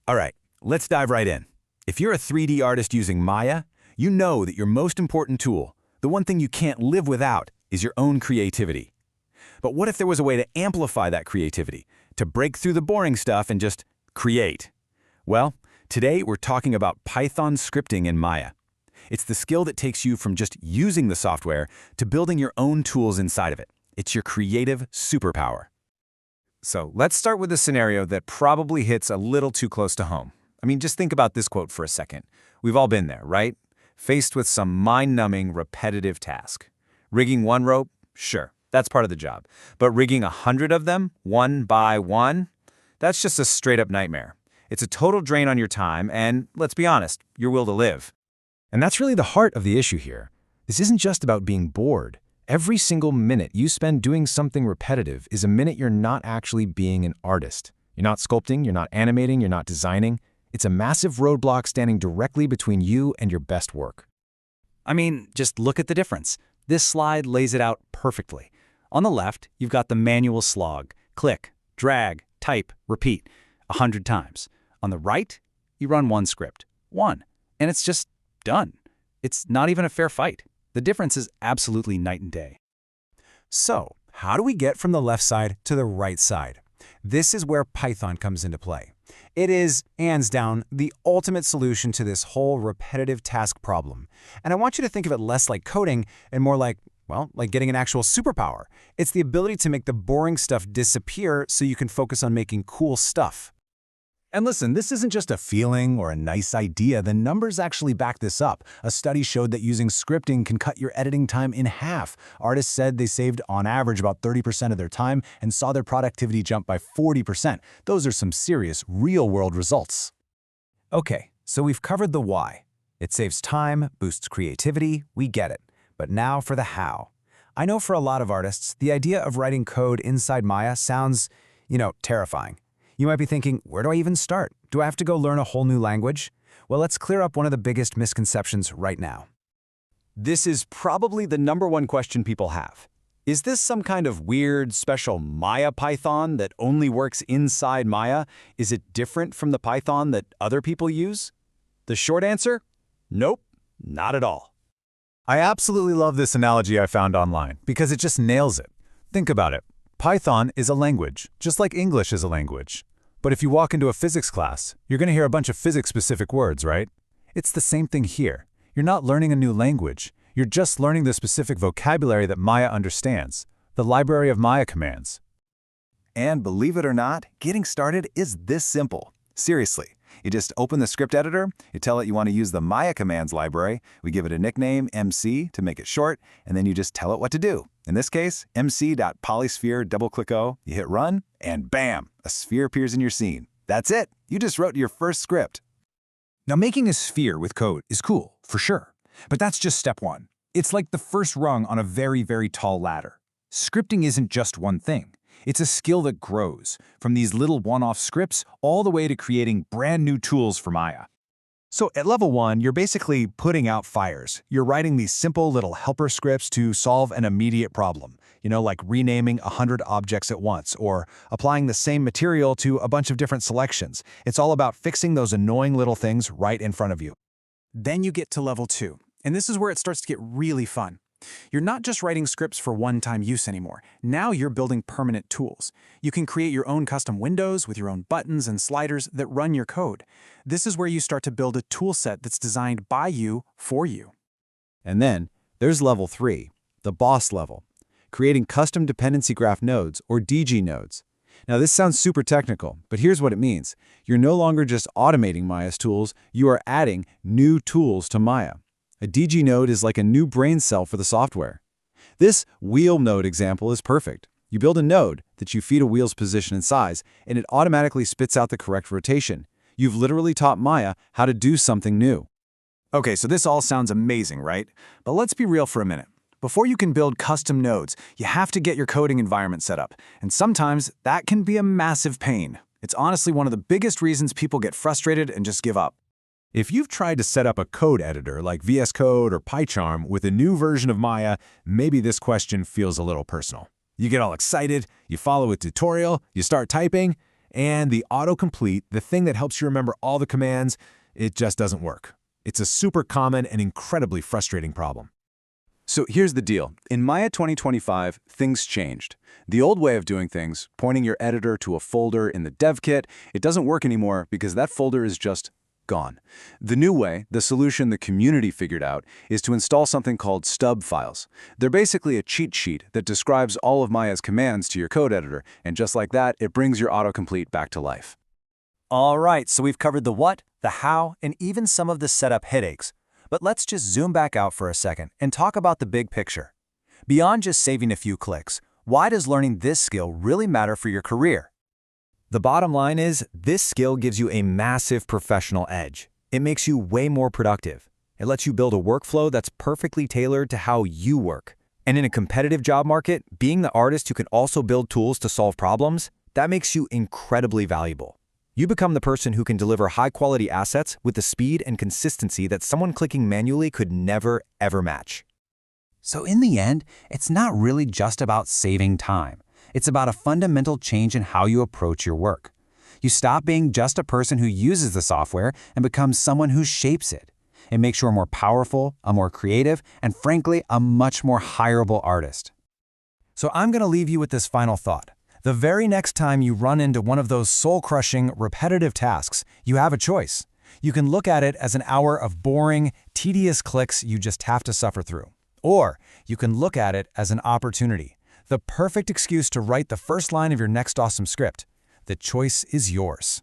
All right, let's dive right in. If you're a 3D artist using Maya, you know that your most important tool, the one thing you can't live without, is your own creativity. But what if there was a way to amplify that creativity, to break through the boring stuff and just create? Well, today we're talking about Python scripting in Maya. It's the skill that takes you from just using the software to building your own tools inside of it. It's your creative superpower. So let's start with a scenario that probably hits a little too close to home. I mean, just think about this quote for a second. We've all been there, right? Faced with some mind-numbing, repetitive task. Rigging one rope? Sure, that's part of the job. But rigging 100 of them, one by one? That's just a straight-up nightmare. It's a total drain on your time and, let's be honest, your will to live. And that's really the heart of the issue here. This isn't just about being bored. Every single minute you spend doing something repetitive is a minute you're not actually being an artist. You're not sculpting, you're not animating, you're not designing. It's a massive roadblock standing directly between you and your best work. I mean, just look at the difference. This slide lays it out perfectly. On the left, you've got the manual slog. Click, drag, type, repeat, 100 times. On the right, you run one script, and it's just done. It's not even a fair fight. The difference is absolutely night and day. So, how do we get from the left side to the right side? This is where Python comes into play. It is, hands down, the ultimate solution to this whole repetitive task problem. And I want you to think of it less like coding and more like, well, like getting an actual superpower. It's the ability to make the boring stuff disappear so you can focus on making cool stuff. And listen, this isn't just a feeling or a nice idea. The numbers actually back this up. A study showed that using scripting can cut your editing time in half. Artists said they saved, on average, about 30% of their time and saw their productivity jump by 40%. Those are some serious, real-world results. Okay, so we've covered the why. It saves time, boosts creativity, we get it. But now for the how. I know for a lot of artists, the idea of writing code inside Maya sounds, terrifying. You might be thinking, where do I even start? Do I have to go learn a whole new language? Well, let's clear up one of the biggest misconceptions right now. This is probably the #1 question people have. Is this some kind of weird, special Maya Python that only works inside Maya? Is it different from the Python that other people use? The short answer? Nope, not at all. I absolutely love this analogy I found online because it just nails it. Think about it. Python is a language, just like English is a language. But if you walk into a physics class, you're going to hear a bunch of physics-specific words, right? It's the same thing here. You're not learning a new language. You're just learning the specific vocabulary that Maya understands, the library of Maya commands. And believe it or not, getting started is this simple. Seriously. You just open the script editor, you tell it you want to use the Maya commands library, we give it a nickname, MC, to make it short, and then you just tell it what to do. In this case, mc.polysphere, double-click O, you hit run, and bam, a sphere appears in your scene. That's it. You just wrote your first script. Now, making a sphere with code is cool, for sure. But that's just step one. It's like the first rung on a very, very tall ladder. Scripting isn't just one thing. It's a skill that grows, from these little one-off scripts all the way to creating brand new tools for Maya. So at level 1, you're basically putting out fires. You're writing these simple little helper scripts to solve an immediate problem, like renaming 100 objects at once or applying the same material to a bunch of different selections. It's all about fixing those annoying little things right in front of you. Then you get to level 2, and this is where it starts to get really fun. You're not just writing scripts for one-time use anymore. Now you're building permanent tools. You can create your own custom windows with your own buttons and sliders that run your code. This is where you start to build a tool set that's designed by you for you. And then there's level 3, the boss level, creating custom dependency graph nodes or DG nodes. Now this sounds super technical, but here's what it means. You're no longer just automating Maya's tools, you are adding new tools to Maya. A DG node is like a new brain cell for the software. This wheel node example is perfect. You build a node that you feed a wheel's position and size, and it automatically spits out the correct rotation. You've literally taught Maya how to do something new. Okay, so this all sounds amazing, right? But let's be real for a minute. Before you can build custom nodes, you have to get your coding environment set up. And sometimes that can be a massive pain. It's honestly one of the biggest reasons people get frustrated and just give up. If you've tried to set up a code editor like VS Code or PyCharm with a new version of Maya, maybe this question feels a little personal. You get all excited, you follow a tutorial, you start typing, And the autocomplete, the thing that helps you remember all the commands, it just doesn't work. It's a super common and incredibly frustrating problem. So here's the deal. In Maya 2025, things changed. The old way of doing things, pointing your editor to a folder in the dev kit, it doesn't work anymore because that folder is just gone. The new way, the solution the community figured out, is to install something called stub files. They're basically a cheat sheet that describes all of Maya's commands to your code editor, and just like that, it brings your autocomplete back to life. All right, so we've covered the what, the how, and even some of the setup headaches. But let's just zoom back out for a second and talk about the big picture. Beyond just saving a few clicks, why does learning this skill really matter for your career? The bottom line is, this skill gives you a massive professional edge. It makes you way more productive. It lets you build a workflow that's perfectly tailored to how you work. And in a competitive job market, being the artist who can also build tools to solve problems, that makes you incredibly valuable. You become the person who can deliver high-quality assets with the speed and consistency that someone clicking manually could never, ever match. So in the end, it's not really just about saving time. It's about a fundamental change in how you approach your work. You stop being just a person who uses the software and become someone who shapes it. It makes you a more powerful, a more creative, and frankly, a much more hireable artist. So I'm going to leave you with this final thought. The very next time you run into one of those soul-crushing, repetitive tasks, you have a choice. You can look at it as an hour of boring, tedious clicks you just have to suffer through. Or you can look at it as an opportunity, the perfect excuse to write the first line of your next awesome script. The choice is yours.